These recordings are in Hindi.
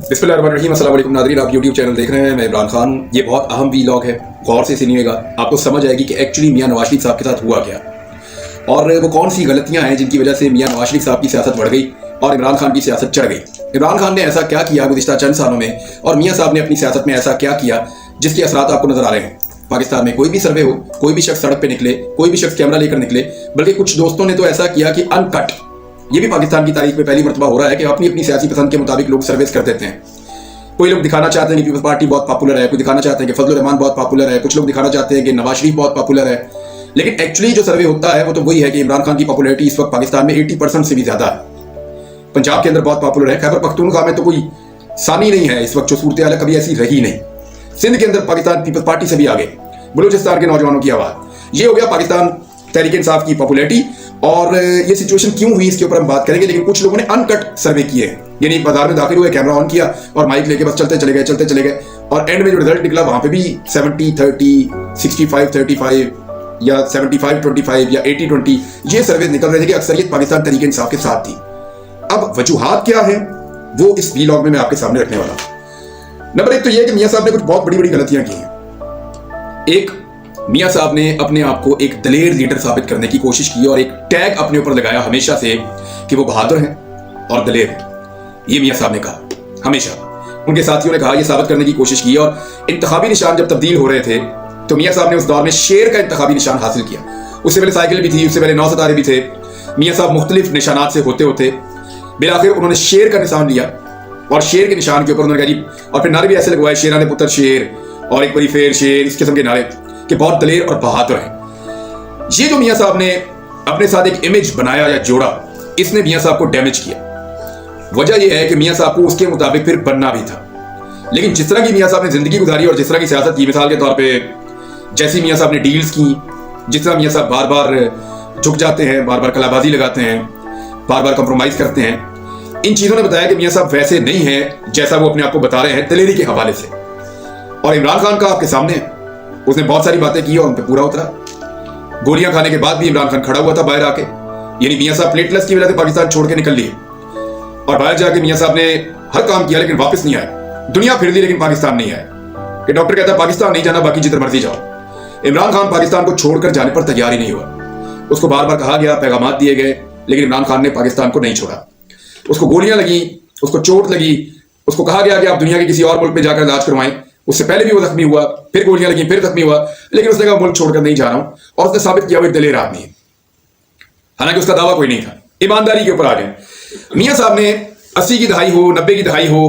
बिस्मिल्लाहिर्रहमानिर्रहीम। अस्सलाम वालेकुम नाज़रीन, आप यूट्यूब चैनल देख रहे हैं। मैं इमरान खान। ये बहुत अहम वीलॉग है, गौर से सुनिएगा, आपको समझ आएगी कि एक्चुअली मियां नवाज शरीफ साहब के साथ हुआ क्या और वो कौन सी गलतियां हैं जिनकी वजह से मियां नवाज शरीफ साहब की सियासत बढ़ गई और इमरान खान की सियासत चढ़ गई। इमरान खान ने ऐसा क्या किया गुज़िश्ता चंद सालों में और मियां साहब ने अपनी सियासत में ऐसा क्या किया जिसके असरात आपको नजर आ रहे हैं। पाकिस्तान में कोई भी सर्वे हो, कोई भी शख्स सड़क पे निकले, कोई भी शख्स कैमरा लेकर निकले, बल्कि कुछ दोस्तों ने तो ऐसा किया कि अनकट, ये भी पाकिस्तान की तारीख में पहली मरतबा हो रहा है कि अपनी अपनी सियासी पसंद के मुताबिक लोग सर्विस कर देते हैं। कोई लोग दिखाना चाहते हैं कि पीपल्स पार्टी बहुत पॉपुलर है, कोई दिखाना चाहते हैं कि फजलुर रहमान बहुत पॉपुलर है, कुछ लोग दिखाना चाहते हैं कि नवाज शरीफ बहुत पॉपुलर है। लेकिन एक्चुअली जो सर्वे होता है वो तो वही है कि इमरान खान की पॉपुलैरिटी इस वक्त पाकिस्तान में 80% से भी ज्यादा है। पंजाब के अंदर बहुत पॉपुलर है, खैबर पख्तूनख्वा में तो कोई सानी नहीं है इस वक्त, जो सूरत हाल कभी ऐसी रही नहीं। सिंध के अंदर पाकिस्तान पीपल्स पार्टी से भी आगे, बलूचिस्तान के नौजवानों की आवाज। ये हो गया पाकिस्तान तहरीक इंसाफ की पॉपुलैरिटी। और ये सिचुएशन क्यों हुई इसके ऊपर हम बात करेंगे। लेकिन कुछ लोगों ने अनकट सर्वे किए, यानी बाजार में दाखिल हुए, कैमरा ऑन किया और माइक लेके बस चलते चले गए और एंड में जो रिजल्ट निकला वहां पे भी 70-30, 65-35 या 75-25 या 80-20 ये सर्वे निकल रहे थे कि अक्सरियत पाकिस्तान तहरीक इंसाफ के साथ थी। अब वजूहात क्या है वो इस वीलॉग में मैं आपके सामने रखने वाला हूं। नंबर 1 तो यह कि मियां साहब ने कुछ बहुत बड़ी बड़ी गलतियां की हैं। एक, मियां साहब ने अपने आप को एक दलेर लीडर साबित करने की कोशिश की और एक टैग अपने ऊपर लगाया हमेशा से कि वो बहादुर हैं और दलेर हैं। ये मियां साहब ने कहा हमेशा। उनके साथियों ने कहा, ये साबित करने की कोशिश की। और इंतखाबी निशान जब तब्दील हो रहे थे तो मियां साहब ने उस दौर में शेर का इंतखाबी निशान हासिल किया। उससे पहले साइकिल भी थी, उससे पहले 9 सितारे भी थे। मियां साहब मुख्तलिफ निशानात से होते होते बिलाखिर उन्होंने शेर का निशान लिया और शेर के निशान के ऊपर उन्होंने कहा जी, और फिर नारे भी ऐसे लगवाए, शेराने पुत्र शेर और एक बड़ी फेर शेर, इस किस्म के नारे कि बहुत दलेर और बहादुर है। ये जो मियां साहब ने अपने साथ एक इमेज बनाया या जोड़ा, इसने मियां साहब को डैमेज किया। वजह यह है कि मियां साहब को उसके मुताबिक फिर बनना भी था। लेकिन जिस तरह की मियां साहब ने जिंदगी गुजारी और जिस तरह की सियासत की, मिसाल के तौर पे जैसी मियां साहब ने डील्स की, जिस तरह मियां साहब बार बार झुक जाते हैं, बार बार कलाबाजी लगाते हैं, बार बार कंप्रोमाइज करते हैं, इन चीजों ने बताया कि मियां साहब वैसे नहीं है जैसा वो अपने आप को बता रहे हैं दलेरी के हवाले से। और इमरान खान का आपके सामने, उसने बहुत सारी बातें की और उन पर पूरा उतरा। गोलियां खाने के बाद भी इमरान खान खड़ा हुआ था बाहर आके, यानी मियां साहब प्लेटलेस की वजह से पाकिस्तान छोड़ के निकल लिए और बाहर जाके मियां साहब ने हर काम किया लेकिन वापस नहीं आए। दुनिया फिर ली लेकिन पाकिस्तान नहीं आए कि डॉक्टर कहता है पाकिस्तान नहीं जाना, बाकी जिधर मर्जी जाओ। इमरान खान पाकिस्तान को छोड़कर जाने पर तैयार ही नहीं हुआ। उसको बार बार कहा गया, पैगाम दिए गए, लेकिन इमरान खान ने पाकिस्तान को नहीं छोड़ा। उसको गोलियां लगी, उसको चोट लगी, उसको कहा गया कि आप दुनिया के किसी और मुल्क में जाकर इलाज करवाएं। उससे पहले भी वो जख्मी हुआ, फिर गोलियां लगी, फिर जख्मी हुआ, लेकिन उसने कहा मुल्क छोड़कर नहीं जा रहा हूं। और उसने साबित किया वो एक दलेर आदमी है, हालांकि उसका दावा कोई नहीं था। ईमानदारी के ऊपर आ गए। मियां साहब ने 80 की दहाई हो, 90 की दहाई हो,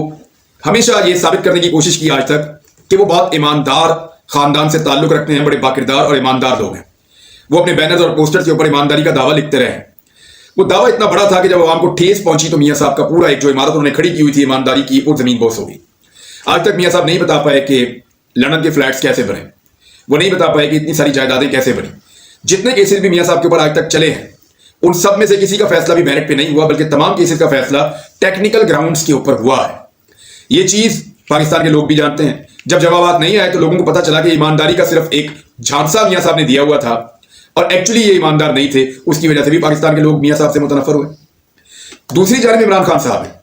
हमेशा ये साबित करने की कोशिश की आज तक कि वो बहुत ईमानदार खानदान से ताल्लुक रखते हैं, बड़े बाकिरदार और ईमानदार लोग हैं। वो अपने बैनर्स और पोस्टर्स के ऊपर ईमानदारी का दावा लिखते रहे। वो दावा इतना बड़ा था कि जब आवाम को ठेस पहुंची तो मियां साहब का पूरा एक जो इमारत उन्होंने खड़ी की हुई थी ईमानदारी की, वो जमीन बोस हो गई। आज तक मियां साहब नहीं बता पाए कि लंदन के फ्लैट्स कैसे बने, वो नहीं बता पाए कि इतनी सारी जायदादें कैसे बनी। जितने केसेस भी मियां साहब के ऊपर आज तक चले हैं, उन सब में से किसी का फैसला भी मेरिट पे नहीं हुआ, बल्कि तमाम केसेस का फैसला टेक्निकल ग्राउंड्स के ऊपर हुआ है। ये चीज पाकिस्तान के लोग भी जानते हैं। जब जवाबात नहीं आए तो लोगों को पता चला कि ईमानदारी का सिर्फ एक झांसा मियां साहब ने दिया हुआ था और एक्चुअली ये ईमानदार नहीं थे। उसकी वजह से भी पाकिस्तान के लोग मियां साहब से मुतनफर हुए। दूसरी जानिब इमरान खान साहब है,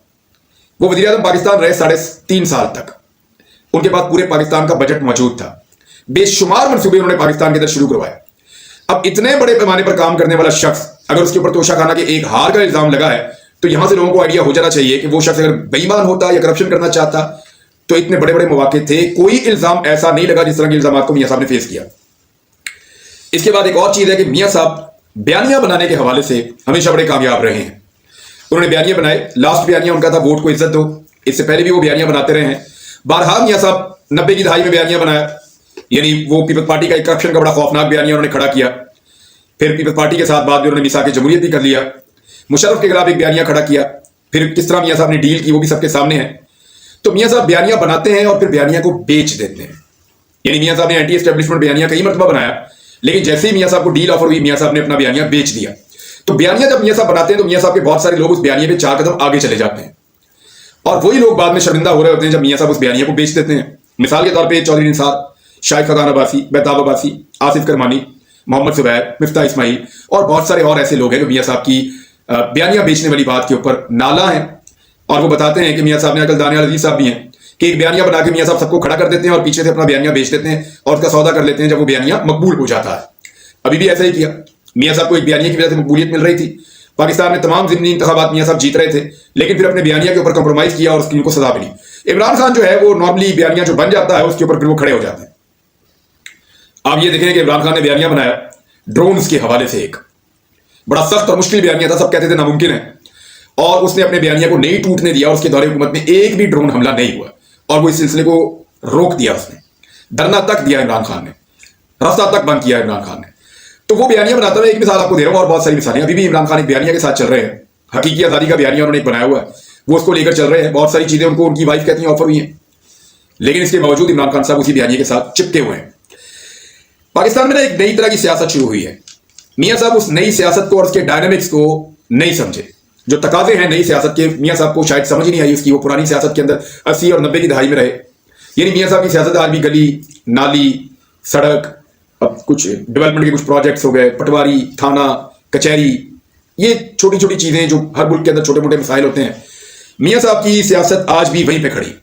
वो वज़ीर आज़म पाकिस्तान रहे 3.5 साल तक। उनके पास पूरे पाकिस्तान का बजट मौजूद था, बेशुमार मंसूबे उन्होंने पाकिस्तान के अंदर शुरू करवाए। अब इतने बड़े पैमाने पर काम करने वाला शख्स अगर उसके ऊपर तोशाखाना के एक हार का इल्जाम लगा है तो यहां से लोगों को आइडिया हो जाना चाहिए कि वो शख्स अगर बेईमान होता या करप्शन करना चाहता तो इतने बड़े बड़े मौके थे। कोई इल्जाम ऐसा नहीं लगा जिस तरह के इल्जाम को मियां साहब ने फेस किया। इसके बाद एक और चीज है कि मियां साहब बयानियां बनाने के हवाले से हमेशा बड़े कामयाब रहे हैं। उन्होंने बयानियां बनाए, लास्ट बयानिया उनका था वोट को इज्जत दो। इससे पहले भी वो बयानियां बनाते रहे हैं। बारहा मियां साहब 90 की दहाई में बयानियां बनाया, यानी वो पीपल्स पार्टी का एक करप्शन का बड़ा खौफनाक बयानिया उन्होंने खड़ा किया। फिर पीपल्स पार्टी के साथ बाद में उन्होंने मिसाक जमहूरियत भी कर लिया। मुशर्रफ के खिलाफ एक बयानिया खड़ा किया। फिर किस तरह मियां साहब ने डील की वो भी सबके सामने है। तो मियां साहब बयानिया बनाते हैं और फिर बयानिया को बेच देते हैं। यानी मियां साहब ने एंटी एस्टेब्लिशमेंट बयानिया कई मरतबा बनाया, लेकिन जैसे ही मियां साहब को डील ऑफर हुई मियां साहब ने अपना बयानिया बेच दिया। तो बयानिया जब मियां साहब बनाते हैं तो मियां साहब के बहुत सारे लोग उस बयानिया पे 4 कदम आगे चले जाते हैं और वही लोग बाद में शर्मिंदा हो रहे होते हैं जब मियां साहब उस बयानिया को बेच देते हैं। मिसाल के तौर पर चौधरी निसार, शाहिद खकान अब्बासी, बेताब अब्बासी, आसिफ करमानी, मोहम्मद सुबैर, मिफ्ता इस्माइल और बहुत सारे और ऐसे लोग हैं जो मियां साहब की बयानियां बेचने वाली बात के ऊपर नाला हैं और वो बताते हैं कि मियाँ साहब ने आजकल दानियाल अजीज साहब भी हैं कि एक बयानिया बना के मियाँ साहब सबको खड़ा कर देते हैं और पीछे से अपना बयानिया बेच देते हैं और उसका सौदा कर लेते हैं जब वो बयानिया मकबूल हो जाता है। अभी भी ऐसा ही किया। मियाँ साहब को एक बयानिया की वजह से मकबूलियत मिल रही थी। पाकिस्तान में तमाम ज़िमनी इंतखाबात मियाँ साहब जीत रहे थे, लेकिन फिर अपने बयानिया के ऊपर कंप्रोमाइज़ किया और उसकी उनको सजा मिली। इमरान खान जो है वो नॉर्मली बयानिया जो बन जाता है उसके ऊपर फिर वो खड़े हो जाते हैं। आप ये देखें कि इमरान खान ने बयानिया बनाया ड्रोन्स के हवाले से, एक बड़ा सख्त और मुश्किल बयानिया था, सब कहते थे नामुमकिन है, और उसने अपने बयानिया को नहीं टूटने दिया और उसके दौरे हुकूमत में एक भी ड्रोन हमला नहीं हुआ और वो इस सिलसिले को रोक दिया। उसने धरना तक दिया, इमरान खान ने रास्ता तक बंद किया इमरान खान ने। तो वो बयानिया बनाता है। एक मिसाल आपको दे रहा हूं और बहुत सारी मिसालें। अभी भी इमरान खान एक बयानिया के साथ चल रहे हैं, हकीकी आज़ादी का बयानिया उन्होंने एक बनाया हुआ है, वो उसको लेकर चल रहे हैं। बहुत सारी चीजें उनको उनकी वाइफ कहती हैं ऑफर हुई हैं, लेकिन इसके बावजूद इमरान खान साहब उसी बयानिया के साथ चिपके हुए हैं। पाकिस्तान में ना एक नई तरह की सियासत शुरू हुई है। मियाँ साहब उस नई सियासत को और उसके डायनामिक्स को नहीं समझे। जो तकाजे हैं नई सियासत के, मियाँ साहब को शायद समझ ही नहीं आई उसकी। वो पुरानी सियासत के अंदर 80 और 90 की दहाई में रहे। यानी मियाँ साहब की सियासत आज भी गली नाली सड़क, अब कुछ डेवलपमेंट के कुछ प्रोजेक्ट्स हो गए, पटवारी थाना कचहरी, ये छोटी छोटी चीजें जो हर मुल्क के अंदर छोटे मोटे मसाइल होते हैं। मियाँ साहब की सियासत आज भी वहीं पे खड़ी।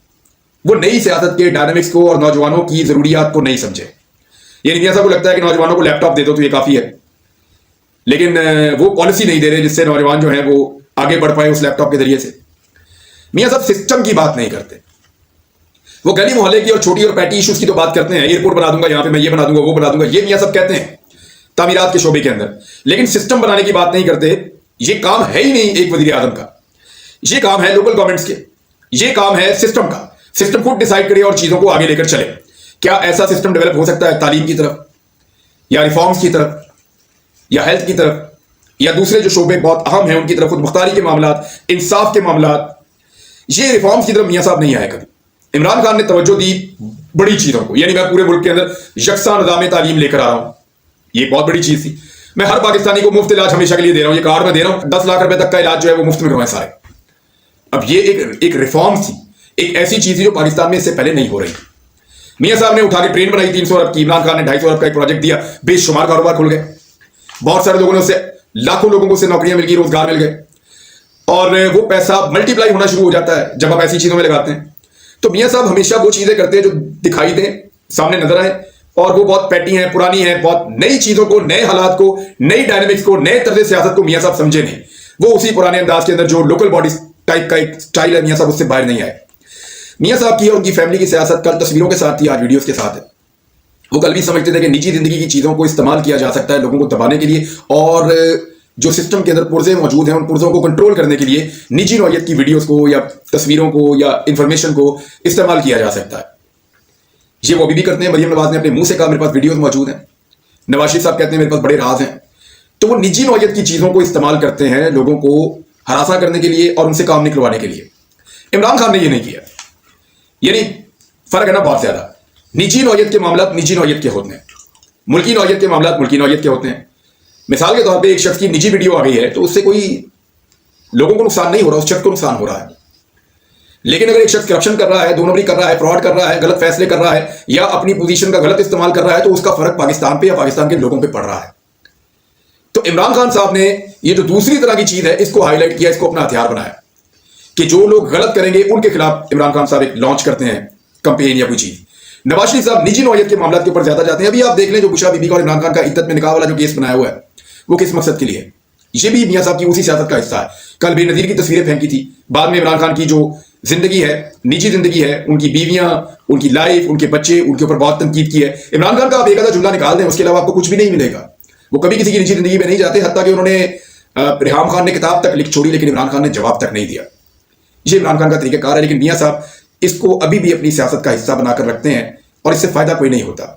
वो नई सियासत के डायनामिक्स को और नौजवानों की जरूरियात को नहीं समझे। यानी मियाँ साहब को लगता है कि नौजवानों को लैपटॉप दे दो तो ये काफी है, लेकिन वो पॉलिसी नहीं दे रहे जिससे नौजवान जो है वो आगे बढ़ पाए उस लैपटॉप के जरिए से। मियाँ साहब सिस्टम की बात नहीं करते। वो गली मोहल्ले की और छोटी और पैटी इश्यूज की तो बात करते हैं, एयरपोर्ट बना दूंगा यहाँ पे, मैं ये बना दूंगा वो बना दूंगा, ये मियाँ साहब कहते हैं तामीरात के शोबे के अंदर, लेकिन सिस्टम बनाने की बात नहीं करते। ये काम है ही नहीं एक वजीर आजम का, ये काम है लोकल गवर्नमेंट्स के, ये काम है सिस्टम का। सिस्टम खुद डिसाइड करे और चीजों को आगे लेकर चले। क्या ऐसा सिस्टम डेवलप हो सकता है तालीम की तरफ या रिफॉर्म्स की तरफ या हेल्थ की तरफ या दूसरे जो शोबे बहुत अहम हैं उनकी तरफ, खुद मुख्तारी के मामला, इंसाफ के मामला, ये रिफॉर्म्स की तरफ मियाँ साहब नहीं आए कभी। इमरान खान ने तवज्जो दी बड़ी चीजों को, यानी मैं पूरे मुल्क के अंदर यकसा निज़ाम तालीम लेकर आ रहा हूं, ये बहुत बड़ी चीज थी। मैं हर पाकिस्तानी को मुफ्त इलाज हमेशा के लिए दे रहा हूं, ये कार्ड में दे रहा हूं, 10 लाख रुपए तक का इलाज जो है वो मुफ्त में करवाएं सारे। अब ये एक रिफॉर्म थी, एक ऐसी चीज थी जो पाकिस्तान में इससे पहले नहीं हो रही। मियाँ साहब ने उठा के ट्रेन बनाई 300 अरब की, इमरान खान ने 250 अरब का एक प्रोजेक्ट दिया, बेशुमार कारोबार खुल गए, बहुत सारे लोगों ने उससे, लाखों लोगों को उससे नौकरियां मिल गई, रोजगार मिल गए, और वो पैसा मल्टीप्लाई होना शुरू हो जाता है जब आप ऐसी चीजों में लगाते हैं। तो मियाँ साहब हमेशा वो चीजें करते हैं जो दिखाई दें, सामने नजर आए, और वो बहुत पैटी हैं, पुरानी हैं, बहुत नई चीजों को, नए हालात को, नई डायनेमिक्स को, नए तर्ज सियासत को मियाँ साहब समझे नहीं। वो उसी पुराने अंदाज के अंदर जो लोकल बॉडी टाइप का एक स्टाइल है, मियाँ साहब उससे बाहर नहीं आए। मियाँ साहब की और उनकी फैमिली की सियासत कल तस्वीरों के साथ थी, आज वीडियोस के साथ है। वो कल भी समझते थे कि निजी जिंदगी की चीजों को इस्तेमाल किया जा सकता है लोगों को दबाने के लिए, और जो सिस्टम के अंदर पुर्जे मौजूद हैं उन पुर्जों को कंट्रोल करने के लिए निजी नौयत की वीडियोस को या तस्वीरों को या इंफॉर्मेशन को इस्तेमाल किया जा सकता है। ये वो अभी भी करते हैं। मरियम नवाज ने अपने मुंह से कहा मेरे पास वीडियोस मौजूद हैं, नवाज शरीफ साहब कहते हैं मेरे पास बड़े राज हैं। तो वो निजी नौयत की चीजों को इस्तेमाल करते हैं लोगों को हरासा करने के लिए और उनसे काम निकलवाने के लिए। इमरान खान ने ये नहीं किया। यानी फर्क है ना बहुत ज्यादा। निजी नौयत के मामला निजी नौयत के होते हैं, मुल्की नौयत के मामला मुल्की नौयत के होते हैं। मिसाल के तौर पे एक शख्स की निजी वीडियो आ गई है तो उससे कोई लोगों को नुकसान नहीं हो रहा, उस शख्स को नुकसान हो रहा है। लेकिन अगर एक शख्स करप्शन कर रहा है, दो नंबरी कर रहा है, फ्रॉड कर रहा है, गलत फैसले कर रहा है या अपनी पोजीशन का गलत इस्तेमाल कर रहा है, तो उसका फर्क पाकिस्तान पे या पाकिस्तान के लोगों पे पड़ रहा है। तो इमरान खान साहब ने ये जो दूसरी तरह की चीज है इसको हाईलाइट किया, इसको अपना हथियार बनाया कि जो लोग गलत करेंगे उनके खिलाफ इमरान खान साहब एक लॉन्च करते हैं कंपेन या कोई चीज। नवाज शरीफ साहब निजी नौयत के मामलों के ऊपर ज्यादा जाते हैं। अभी आप देख लें जो बुशरा बीबी का और इमरान खान का इद्दत में निकाह वाला जो केस बनाया हुआ है वो किस मकसद के लिए है, ये भी मियाँ साहब की उसी सियासत का हिस्सा है। कल बेनजीर की तस्वीरें फेंकी थी, बाद में इमरान खान की जो जिंदगी है, निजी जिंदगी है, उनकी बीवियां, उनकी लाइफ, उनके बच्चे, उनके ऊपर बहुत तनकीद की है। इमरान खान का आप एक आधा जुमला निकाल दें, उसके अलावा आपको कुछ भी नहीं मिलेगा। वो कभी किसी की निजी जिंदगी में नहीं जाते, हत्ता कि उन्होंने रिहाम खान ने किताब तक लिख छोड़ी लेकिन इमरान खान ने जवाब तक नहीं दिया। ये इमरान खान का तरीकाकार है, लेकिन मियाँ साहब इसको अभी भी अपनी सियासत का हिस्सा बनाकर रखते हैं और इससे फायदा कोई नहीं होता।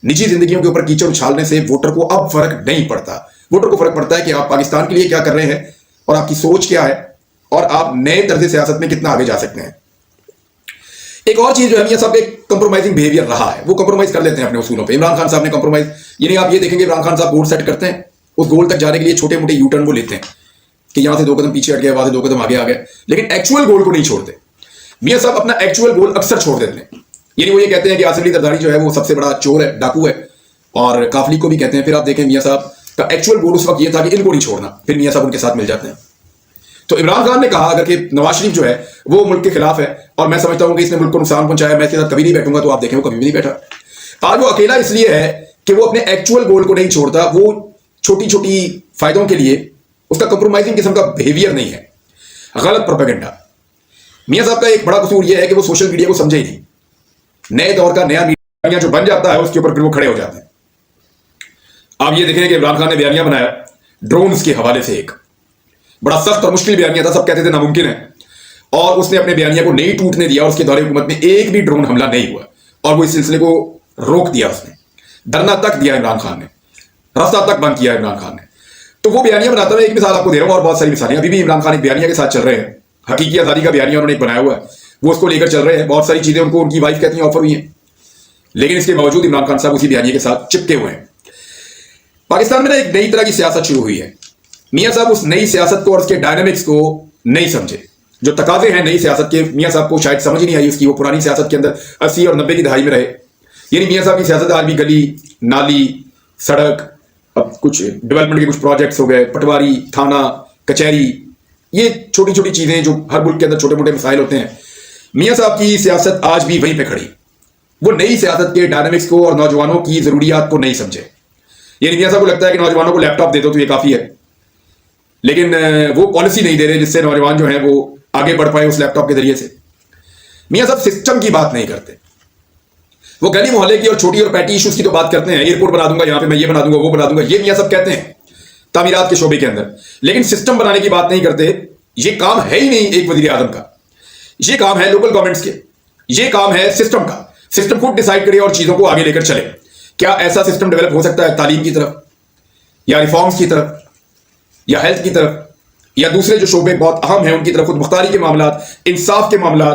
निजी जिंदगियों के ऊपर कीचड़ उछालने से वोटर को अब फर्क नहीं पड़ता। वोटर को फर्क पड़ता है कि आप पाकिस्तान के लिए क्या कर रहे हैं और आपकी सोच क्या है और आप नए तर्ज सियासत में कितना आगे जा सकते हैं। एक और चीज जो है मियां साहब एक कंप्रोमाइजिंग बिहेवियर रहा है, वो कंप्रोमाइज कर लेते हैं अपने उसूलों पे। इमरान खान साहब ने कंप्रोमाइज, यानी आप ये देखेंगे इमरान खान साहब गोल सेट करते हैं, उस गोल तक जाने के लिए छोटे मोटे यू टर्न वो लेते हैं कि यहां से 2 कदम पीछे हट गया, वहां से 2 कदम आगे आ गए, लेकिन एक्चुअल गोल को नहीं छोड़ते। मियां साहब अपना एक्चुअल गोल अक्सर छोड़ देते हैं। यानी वो ये कहते हैं कि आसिफ अली जरदारी जो है वो सबसे बड़ा चोर है, डाकू है, और काफली को भी कहते हैं। फिर आप देखें मियां साहब का एक्चुअल गोल उस वक्त ये था कि इनको नहीं छोड़ना, फिर मियां साहब उनके साथ मिल जाते हैं। तो इमरान खान ने कहा अगर कि नवाज शरीफ जो है वो मुल्क के खिलाफ है और मैं समझता हूं कि इसने मुल्क को नुकसान पहुंचाया, मैं इसके साथ कभी नहीं बैठूंगा, तो आप देखें वो कभी भी नहीं बैठा। आज वो अकेला इसलिए है कि वो अपने एक्चुअल गोल को नहीं छोड़ता, वो छोटी छोटी फायदों के लिए उसका कंप्रोमाइजिंग किस्म का बिहेवियर नहीं है, गलत प्रोपेगेंडा। मियां साहब का एक बड़ा कसूर यह है कि वो सोशल मीडिया को समझे ही नहीं। नए दौर का नया मीडिया जो बन जाता है उसके ऊपर फिर वो खड़े हो जाते हैं। आप ये देखें कि इमरान खान ने बयानिया बनाया ड्रोन्स के हवाले से, एक बड़ा सख्त और मुश्किल बयानिया था, सब कहते थे नामुमकिन है, और उसने अपने बयानिया को नहीं टूटने दिया और उसके दौरे हुकूमत में एक भी ड्रोन हमला नहीं हुआ और वो इस सिलसिले को रोक दिया। उसने धरना तक दिया इमरान खान ने, रास्ता तक बंद किया इमरान खान ने। तो वो बयानिया बनाता, मैं एक मिसाल आपको दे रहा हूं और बहुत सारी मिसालें। अभी भी इमरान खान एक बयानिया के साथ चल रहे हैं, हकीकी आजादी का बयानिया उन्होंने बनाया हुआ है, वो उसको लेकर चल रहे हैं। बहुत सारी चीजें उनको उनकी वाइफ कहती हैं ऑफर हुई हैं, लेकिन इसके बावजूद इमरान खान साहब उसी बयानिया के साथ चिपके हुए हैं। पाकिस्तान में ना एक नई तरह की सियासत शुरू हुई है। मियां साहब उस नई सियासत को और उसके डायनामिक्स को नहीं समझे। जो तकाजे हैं नई सियासत के, मियां साहब को शायद समझ ही नहीं आई उसकी। वो पुरानी सियासत के अंदर 80 और 90 की दहाई में रहे। यानी मियां साहब की सियासत आज भी गली नाली सड़क, अब कुछ डेवलपमेंट के कुछ प्रोजेक्ट्स हो गए, पटवारी थाना कचहरी, ये छोटी छोटी चीजें जो हर मुल्क के अंदर छोटे मोटे मसाइल होते हैं। मियां साहब की सियासत आज भी वहीं पे खड़ी। वो नई सियासत के डायनामिक्स को और नौजवानों की जरूरियात को नहीं समझे। यानी मियां साहब को लगता है कि नौजवानों को लैपटॉप दे दो तो ये काफी है, लेकिन वो पॉलिसी नहीं दे रहे जिससे नौजवान जो है वो आगे बढ़ पाए उस लैपटॉप के जरिए से। मियां साहब सिस्टम की बात नहीं करते, वो गली मोहल्ले की और छोटी और पैटी इश्यूज की तो बात करते हैं। एयरपोर्ट बना दूंगा, यहां पे मैं ये बना दूंगा, वो बना दूंगा, ये मियां साहब कहते हैं तामीरात के शोबे के अंदर, लेकिन सिस्टम बनाने की बात नहीं करते। ये काम है ही नहीं एक वजीर आजम का, ये काम है लोकल गवर्नमेंट्स के, ये काम है सिस्टम का। सिस्टम खुद डिसाइड करे और चीजों को आगे लेकर चले। क्या ऐसा सिस्टम डेवलप हो सकता है तालीम की तरफ या रिफॉर्म्स की तरफ या हेल्थ की तरफ या दूसरे जो शोबे बहुत अहम हैं उनकी तरफ, खुद मुख्तारी के मामला, इंसाफ के मामला,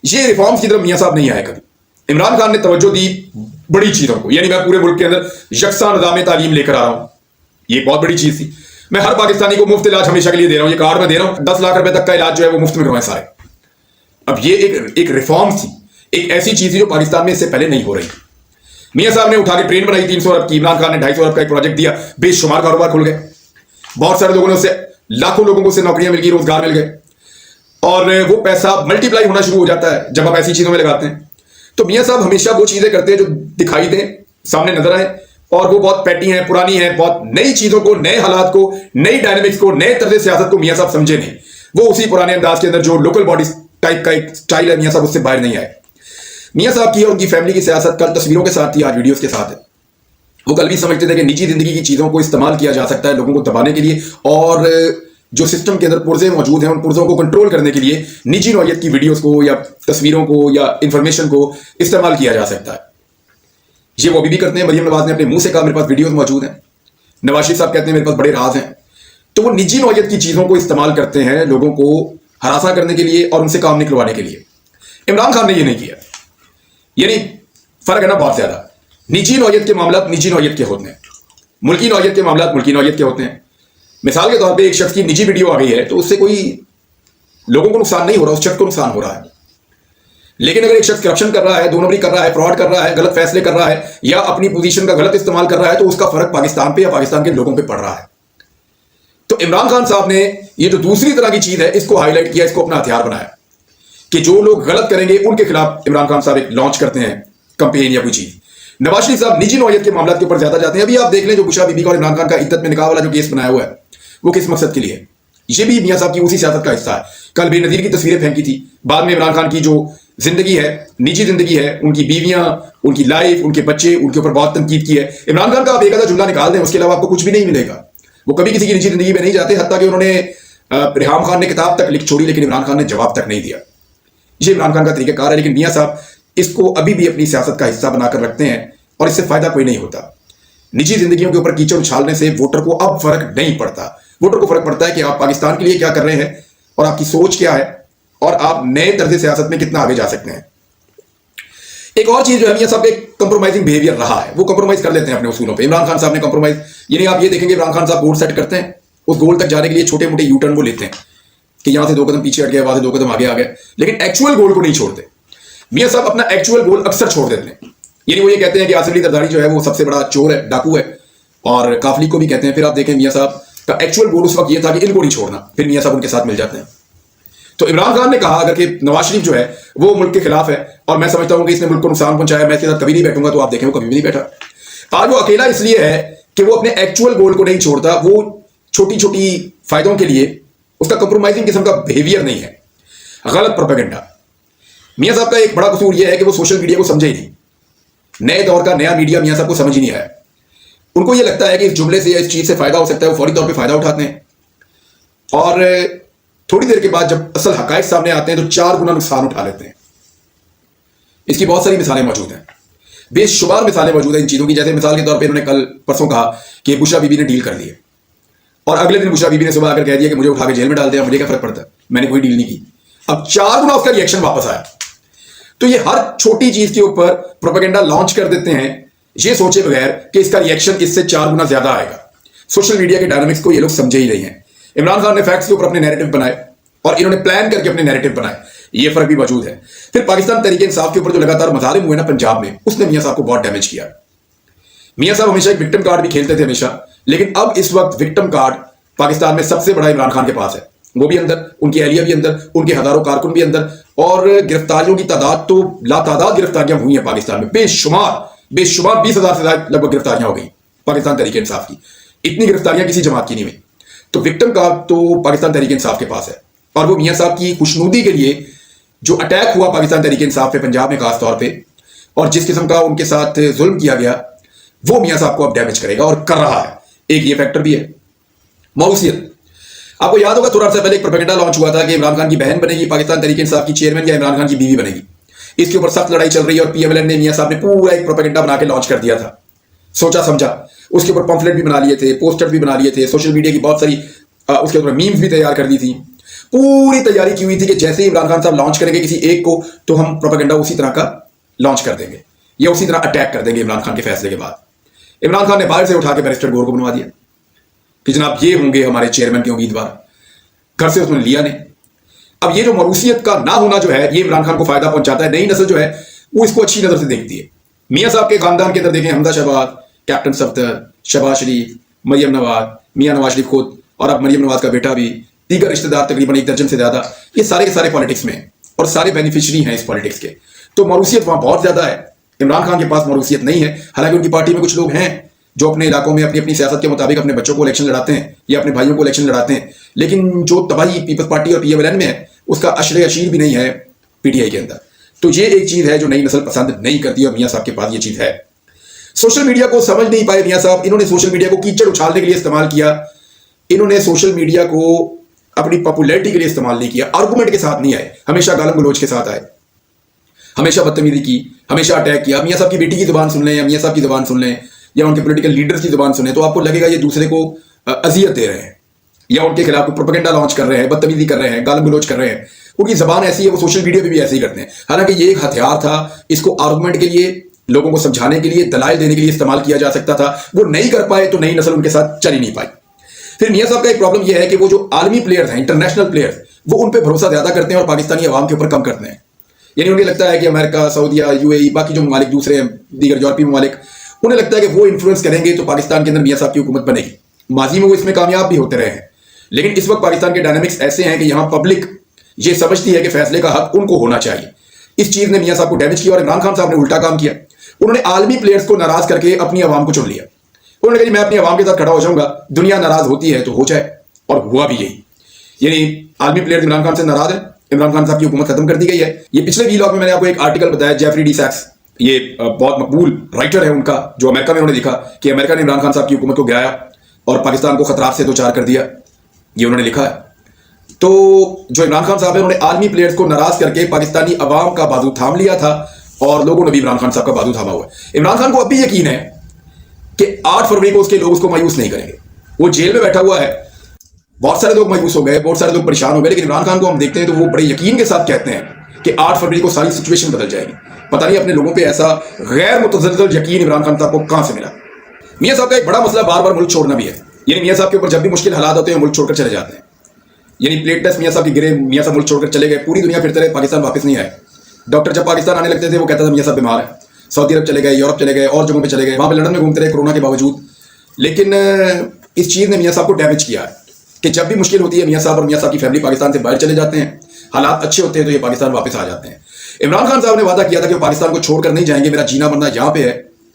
ये रिफॉर्म्स की तरफ मियां साहब नहीं आए कभी। इमरान खान ने तवज्जो दी बड़ी चीजों को, यानी मैं पूरे मुल्क के अंदर यकसा निज़ाम तालीम लेकर आ रहा हूं, ये बहुत बड़ी चीज थी। मैं हर पाकिस्तानी को मुफ्त इलाज हमेशा के लिए दे रहा हूं, ये कार्ड में दे रहा हूं, 10 लाख रुपए तक का इलाज जो है वो मुफ्त में करवाएं सारे। अब ये एक रिफॉर्म थी, एक ऐसी चीज थी जो पाकिस्तान में इससे पहले नहीं हो रही। मियां साहब ने उठा के ट्रेन बनाई 300 अरब की, इमरान खान ने 250 अरब का एक प्रोजेक्ट दिया, बेशुमार कारोबार खुल गए, बहुत सारे लोगों ने उससे, लाखों लोगों को उससे नौकरियां मिल गई, रोजगार मिल गए, और वो पैसा मल्टीप्लाई होना शुरू हो जाता है जब आप ऐसी चीजों में लगाते हैं। तो मियां साहब हमेशा वो चीजें करते हैं जो दिखाई दें, सामने नजर आए, और वो बहुत पैटी हैं, पुरानी हैं, बहुत नई चीजों को, नए हालात को, नई डायनेमिक्स को, नए तर्ज सियासत को मियां साहब समझे नहीं। वो उसी पुराने अंदाज के अंदर जो लोकल बॉडी टाइप का एक स्टाइल है, मियां साहब उससे बाहर नहीं आए। मियां साहब की और उनकी फैमिली की सियासत कल तस्वीरों के साथ थी, आज वीडियोस के साथ है। वो कल भी समझते थे कि निजी जिंदगी की चीजों को इस्तेमाल किया जा सकता है लोगों को दबाने के लिए, और जो सिस्टम के अंदर पुर्जे मौजूद हैं उन पुर्जों को कंट्रोल करने के लिए निजी नौयत की वीडियोस को या तस्वीरों को या इंफॉर्मेशन को इस्तेमाल किया जा सकता है। ये वो अभी भी करते हैं। मरियम नवाज ने अपने मुंह से कहा मेरे पास वीडियोस मौजूद हैं, नवाज शरीफ साहब कहते हैं मेरे पास बड़े राज हैं। तो वो निजी नौयत की चीजों को इस्तेमाल करते हैं लोगों को हरासा करने के लिए और उनसे काम निकलवाने के लिए। इमरान खान ने ये नहीं किया। यानी फर्क है ना बहुत ज्यादा। निजी नौयत के मामला निजी नौयत के होते हैं, मुल्की नौयत के मामला मुल्की नौयत के होते हैं। मिसाल के तौर पे एक शख्स की निजी वीडियो आ गई है तो उससे कोई लोगों को नुकसान नहीं हो रहा, उस शख्स को नुकसान हो रहा है। लेकिन अगर एक शख्स करप्शन कर रहा है, दो नंबरी कर रहा है, फ्रॉड कर रहा है, गलत फैसले कर रहा है या अपनी पोजीशन का गलत इस्तेमाल कर रहा है, तो उसका फर्क पाकिस्तान पे या पाकिस्तान के लोगों पे पड़ रहा है। तो इमरान खान साहब ने ये जो दूसरी तरह की चीज है इसको हाईलाइट किया, इसको अपना हथियार बनाया कि जो लोग गलत करेंगे उनके खिलाफ इमरान खान साहब एक लॉन्च करते हैं कंपेन या कोई चीज। नवाज शरीफ साहब निजी नौयत के मामलों के ऊपर ज्यादा जाते हैं। अभी आप देख लें जो बुशरा बीबी का और इमरान खान का इद्दत में निकाह वाला जो केस बनाया हुआ है वो किस मकसद के लिए है? ये भी मियां साहब की उसी सियासत का हिस्सा है। कल बेनजीर की तस्वीरें फेंकी थी, बाद में इमरान खान की जो जिंदगी है, निजी जिंदगी है, उनकी बीवियां, उनकी लाइफ, उनके बच्चे, उनके ऊपर बहुत तनकीद की है। इमरान खान का आप एक आधा जुमला निकाल दें, उसके अलावा आपको कुछ भी नहीं मिलेगा। वो कभी किसी की निजी जिंदगी में नहीं जाते, हत्ता कि उन्होंने रिहाम खान ने किताब तक लिख छोड़ी लेकिन इमरान खान ने जवाब तक नहीं दिया। ये इमरान खान का तरीकाकार है, लेकिन मियां साहब इसको अभी भी अपनी सियासत का हिस्सा बनाकर रखते हैं और इससे फायदा कोई नहीं होता। निजी जिंदगियों के ऊपर कीचड़ उछालने से वोटर को अब फर्क नहीं पड़ता। वोटर को फर्क पड़ता है कि आप पाकिस्तान के लिए क्या कर रहे हैं और आपकी सोच क्या है और आप नए तर्ज सियासत में कितना आगे जा सकते हैं। एक और चीज जो है मियां साहब एक कंप्रोमाइजिंग बिहेवियर रहा है, वो कंप्रोमाइज कर लेते हैं अपने उसूलों पे। इमरान खान साहब ने कंप्रोमाइज, यानी आप ये देखेंगे इमरान खान साहब गोल सेट करते हैं, उस गोल तक जाने के लिए छोटे मोटे यू टर्न वो लेते हैं कि यहां से 2 कदम पीछे हट गया, वहां से 2 कदम आगे आ गए, लेकिन एक्चुअल गोल को नहीं छोड़ते। मियां साहब अपना एक्चुअल गोल अक्सर छोड़ देते हैं। यानी वो ये कहते हैं कि आसिफ अली जरदारी जो है वो सबसे बड़ा चोर है, डाकू है, और काफली को भी कहते हैं। फिर आप देखें मियां साहब का एक्चुअल गोल उस वक्त ये था कि इनको नहीं छोड़ना, फिर मियां साहब उनके साथ मिल जाते हैं। तो इमरान खान ने कहा अगर कि नवाज शरीफ जो है वो मुल्क के खिलाफ है और मैं समझता हूं कि इसने मुल्क को नुकसान पहुंचाया, मैं इसके साथ कभी नहीं बैठूंगा, तो आप देखें वो कभी भी नहीं बैठा। आज वो अकेला इसलिए है कि वो अपने एक्चुअल गोल को नहीं छोड़ता, वो छोटी छोटी फायदों के लिए उसका कंप्रोमाइजिंग किस्म का बिहेवियर नहीं है, गलत प्रोपेगेंडा। मियां साहब का एक बड़ा कसूर यह है कि वो सोशल मीडिया को समझे ही नहीं। नए दौर का नया मीडिया मियां साहब को समझ ही नहीं आया। उनको यह लगता है कि इस जुमले से या इस चीज से फायदा हो सकता है, वो फौरी तौर पे फायदा उठाते हैं और थोड़ी देर के बाद जब असल हकायक सामने आते हैं तो 4 गुना नुकसान उठा लेते हैं। इसकी बहुत सारी मिसालें मौजूद हैं, बेशुमार मिसालें मौजूद हैं इन चीजों की। जैसे मिसाल के तौर पर इन्होंने कल परसों कहा कि बुशरा बीबी ने डील कर दी है और अगले दिन बुशरा बीबी ने सुबह आकर कह दिया कि मुझे उठा के जेल में डाल दिया, मुझे क्या फर्क पड़ता है, मैंने कोई डील नहीं की। अब 4 गुना उसका रिएक्शन वापस आया। तो ये हर छोटी चीज के ऊपर प्रोपेगेंडा लॉन्च कर देते हैं, ये सोचे बगैर कि इसका रिएक्शन इससे 4 गुना ज्यादा आएगा। सोशल मीडिया के डायनामिक्स को ये लोग समझे ही नहीं है। इमरान खान ने फैक्ट्स के ऊपर अपने नैरेटिव बनाए और इन्होंने प्लान करके अपने नैरेटिव बनाए, ये फर्क भी मौजूद है। फिर पाकिस्तान तहरीक इंसाफ के ऊपर जो लगातार मजालिम हुए ना पंजाब में, उसने मियां साहब को बहुत डैमेज किया। मियां साहब हमेशा एक विक्टिम कार्ड भी खेलते थे हमेशा, लेकिन अब इस वक्त विक्टिम कार्ड पाकिस्तान में सबसे बड़ा इमरान खान के पास है। वो भी अंदर, उनकी एहलिया भी अंदर, उनके हजारों कारकुन भी अंदर, और गिरफ्तारियों की तादाद तो लातादाद गिरफ्तारियां हुई हैं पाकिस्तान में, बेशुमार 20,000 से ज्यादा लगभग गिरफ्तारियां हो गई पाकिस्तान तहरीक इंसाफ की। इतनी गिरफ्तारियां किसी जमात की नहीं हुई। तो विक्टिम कार्ड तो पाकिस्तान तहरीक इंसाफ के पास है और वो मियां साहब की खुशनुदी के लिए जो अटैक हुआ पाकिस्तान तहरीक इंसाफ पे पंजाब में खास तौर पे, और जिस किस्म का उनके साथ जुल्म किया गया, वो मियां साहब को अब डैमेज करेगा और कर रहा है। एक ये फैक्टर भी है। मौसूसियत, आपको याद होगा थोड़ा सा पहले एक प्रोपेगेंडा लॉन्च हुआ था कि इमरान खान की बहन बनेगी पाकिस्तान तहरीक इंसाफ की चेयरमैन या इमरान खान की बीवी बनेगी। इसके ऊपर सख्त लड़ाई चल रही है और पीएमएलएन ने, मियां साहब ने पूरा एक प्रोपेगेंडा बना के लॉन्च कर दिया था, सोचा समझा। उसके ऊपर पम्फलेट भी बना लिए थे, पोस्टर भी बना लिए थे, सोशल मीडिया की बहुत सारी उसके ऊपर मीम्स भी तैयार कर दी थी। पूरी तैयारी की हुई थी कि जैसे ही इमरान खान साहब लॉन्च करेंगे किसी एक को, तो हम प्रोपेगेंडा उसी तरह का लॉन्च कर देंगे या उसी तरह अटैक कर देंगे इमरान खान के फैसले के बाद। इमरान खान ने बाहर से उठा के बैरिस्टर गौर को बनवा दिया कि जनाब ये होंगे हमारे चेयरमैन के उम्मीदवार। घर से उसने लिया नहीं। अब ये जो मरूसियत का ना होना जो है, ये इमरान खान को फायदा पहुंचाता है। नई नस्ल जो है वो इसको अच्छी नजर से देखती है। मियां साहब के खानदान के अंदर देखें, हमदा शहबाज, कैप्टन सफदर, शहबाज शरीफ, मरियम नवाज, मियां नवाज शरीफ खुद, और अब मरियम नवाज का बेटा भी, दीगर रिश्तेदार तकरीबन 1 दर्जन से ज्यादा, ये सारे के सारे पॉलिटिक्स में और सारे बेनिफिशरी हैं इस पॉलिटिक्स के। तो मरूसियत वहां बहुत ज्यादा है। इमरान खान के पास मरूसियत नहीं है। हालांकि उनकी पार्टी में कुछ लोग हैं जो अपने इलाकों में अपनी अपनी सियासत के मुताबिक अपने बच्चों को इलेक्शन लड़ाते हैं या अपने भाइयों को इलेक्शन लड़ाते हैं, लेकिन जो तबाही पीपल्स पार्टी और पीएमएलएन में है उसका अशरे अशीर भी नहीं है पीटीआई के अंदर। तो ये एक चीज है जो नई नस्ल पसंद नहीं करती और मियां साहब के पास ये चीज है। सोशल मीडिया को समझ नहीं पाए मियां साहब। इन्होंने सोशल मीडिया को कीचड़ उछालने के लिए इस्तेमाल किया। इन्होंने सोशल मीडिया को अपनी पॉपुलैरिटी के लिए इस्तेमाल नहीं किया। आर्गूमेंट के साथ नहीं आए, हमेशा गालम गलोच के साथ आए, हमेशा बदतमीजी की, हमेशा अटैक किया। मियां साहब की बेटी की जुबान सुन लें या मियां साहब की जुबान सुन लें या उनके पॉलिटिकल लीडर्स की जुबान सुने तो आपको लगेगा ये दूसरे को अजियत दे रहे हैं या उनके खिलाफ प्रोपेगेंडा लॉन्च कर रहे हैं, बदतमीजी कर रहे हैं, गालम गलोच कर रहे हैं। उनकी जबान ऐसी है, वो सोशल मीडिया पे भी ऐसे ही करते हैं। हालांकि ये एक हथियार था, इसको आर्गूमेंट के लिए, लोगों को समझाने के लिए, दलाइल देने के लिए इस्तेमाल किया जा सकता था। वो नहीं कर पाए तो नई नस्ल उनके साथ चल ही नहीं पाई। फिर मियां साहब का एक प्रॉब्लम यह है कि वो जो आलमी प्लेयर्स हैं, इंटरनेशनल प्लेयर्स, वो उन पर भरोसा ज्यादा करते हैं और पाकिस्तानी अवाम के ऊपर कम करते हैं। यानी उन्हें लगता है कि अमेरिका, सऊदीया, यूएई, बाकी जो ममालिक दूसरे दीगर यूरोपीय ममालिक, उन्हें लगता है कि वो इन्फ्लुएंस करेंगे तो पाकिस्तान के अंदर मियां साहब की हुकूमत बनेगी। माजी में वो इसमें कामयाब भी होते रहे हैं, लेकिन इस वक्त पाकिस्तान के डायनामिक्स ऐसे हैं कि यहां पब्लिक ये समझती है कि फैसले का हक उनको होना चाहिए। इस चीज ने मियां साहब को डैमेज किया और इमरान खान साहब ने उल्टा काम किया। उन्होंने आलमी प्लेयर्स को नाराज करके अपनी आवाम को चुन लिया। उन्होंने कहा मैं अपनी आवाम के साथ खड़ा हो जाऊंगा, दुनिया नाराज होती है तो हो जाए, और हुआ भी यही। यानी आलमी प्लेयर्स इमरान खान से नाराज है, इमरान खान साहब की हुकूमत खत्म कर दी गई है। ये पिछले वीलॉग में मैंने आपको एक आर्टिकल बताया, जेफरी डी सैक्स, ये बहुत मकबूल राइटर है उनका, जो अमेरिका में उन्होंने लिखा कि अमेरिका ने इमरान खान साहब की हुकूमत को गिराया और पाकिस्तान को खतरात से दो चार कर दिया। ये उन्होंने लिखा है। तो जो इमरान खान साहब है, उन्होंने आलमी प्लेयर्स को नाराज करके पाकिस्तानी अवाम का बाजू थाम लिया था और लोगों ने भी इमरान खान साहब का बाजू थामा हुआ है। इमरान खान को अब भी यकीन है कि 8 फरवरी को उसके लोग उसको मायूस नहीं करेंगे। वो जेल में बैठा हुआ है, बहुत सारे लोग मायूस हो गए, बहुत सारे लोग परेशान हो गए, लेकिन इमरान खान को हम देखते हैं तो वो बड़े यकीन के साथ कहते हैं कि 8 फरवरी को सारी सिचुएशन बदल जाएगी। पता नहीं अपने लोगों पे ऐसा गैर मुतज़ल्ज़ल यकीन इमरान खान साहब को कहां से मिला। मियां साहब का एक बड़ा मसला बार बार मुल्क छोड़ना भी है। यानी मियां साहब के ऊपर जब भी मुश्किल हालात होते हैं मुल्क छोड़कर चले जाते हैं। यानी प्लेट टेस्ट मियां साहब की गिरे, मियां साहब मुल्क छोड़कर चले गए, पूरी दुनिया फिरते रहे, पाकिस्तान वापस नहीं आए। डॉक्टर जब पाकिस्तान आने लगते थे वो कहता था मियां साहब बीमार है। सऊदी अरब चले गए, यूरोप चले गए, और जगहों पे चले गए, वहां पे लंदन में घूमते रहे कोरोना के बावजूद। लेकिन इस चीज़ ने मियाँ साहब को डैमेज किया है कि जब भी मुश्किल होती है मियाँ साहब और मियाँ साहब की फैमिली पाकिस्तान से बाहर चले जाते हैं, हालात अच्छे होते हैं तो ये पाकिस्तान वापस आ जाते हैं। इमरान खान साहब ने वादा किया था कि वो पाकिस्तान को छोड़कर नहीं जाएंगे, मेरा जीना मरना यहाँ पे है।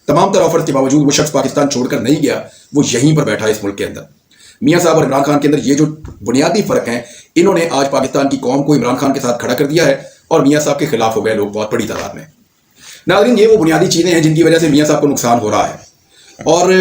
तमाम तरह ऑफर्स के बावजूद वो शख्स पाकिस्तान छोड़कर नहीं गया, वो यहीं पर बैठा है इस मुल्क के अंदर। मियाँ साहब और इमरान खान के अंदर ये जो बुनियादी फर्क है, इन्होंने आज पाकिस्तान की कौम को इमरान खान के साथ खड़ा कर दिया है और मियाँ साहब के खिलाफ हो गए लोग बहुत बड़ी तादाद में। नाज़रीन, ये वो बुनियादी चीज़ें हैं जिनकी वजह से मियाँ साहब को नुकसान हो रहा है। और